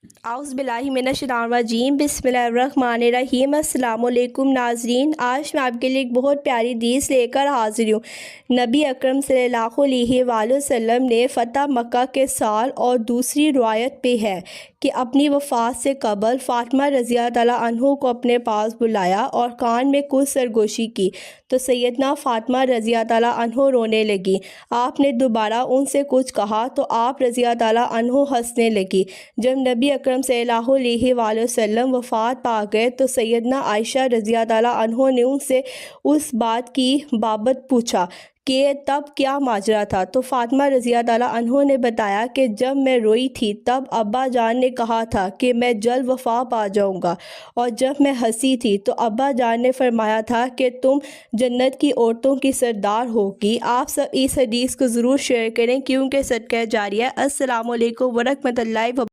आउज़बिल्लाहिमिनश्शैतानिर्रजीम बिस्मिल्लाहिर्रहमानिर्रहीम अस्सलामुअलैकुम नाज़रीन। आज मैं आपके लिए एक बहुत प्यारी हदीस लेकर हाज़िर हूँ। नबी अकरम सल्लल्लाहु अलैहि वसल्लम ने फ़तह मक्का के साल और दूसरी रिवायत पे है कि अपनी वफ़ात से कबल फ़ातिमा रज़ियल्लाहु तआला अन्हा को अपने पास बुलाया और कान में कुछ सरगोशी की तो सैयदना फ़ातिमा रज़ियल्लाहु तआला अन्हा रोने लगी। आपने दोबारा उनसे कुछ कहा तो आप रज़ियल्लाहु तआला अन्हा हंसने लगी। जब नबी अकरम सल्लल्लाहु अलैहि वसल्लम वफ़ात पा गए तो सैयदना आयशा रज़ियल्लाहु तआला अन्हा ने उनसे उस बात की बाबत पूछा कि तब क्या माजरा था। तो फ़ातिमा रज़ियल्लाहु तआला अन्हा ने बताया कि जब मैं रोई थी तब अब्बा जान ने कहा था कि मैं जल्द वफ़ा पा जाऊँगा, और जब मैं हंसी थी तो अब्बा जान ने फरमाया था कि तुम जन्नत की औरतों की सरदार होगी। आप सब इस हदीस को ज़रूर शेयर करें क्योंकि सदका जारिया। अस्सलामु अलैकुम वरहमतुल्लाहि व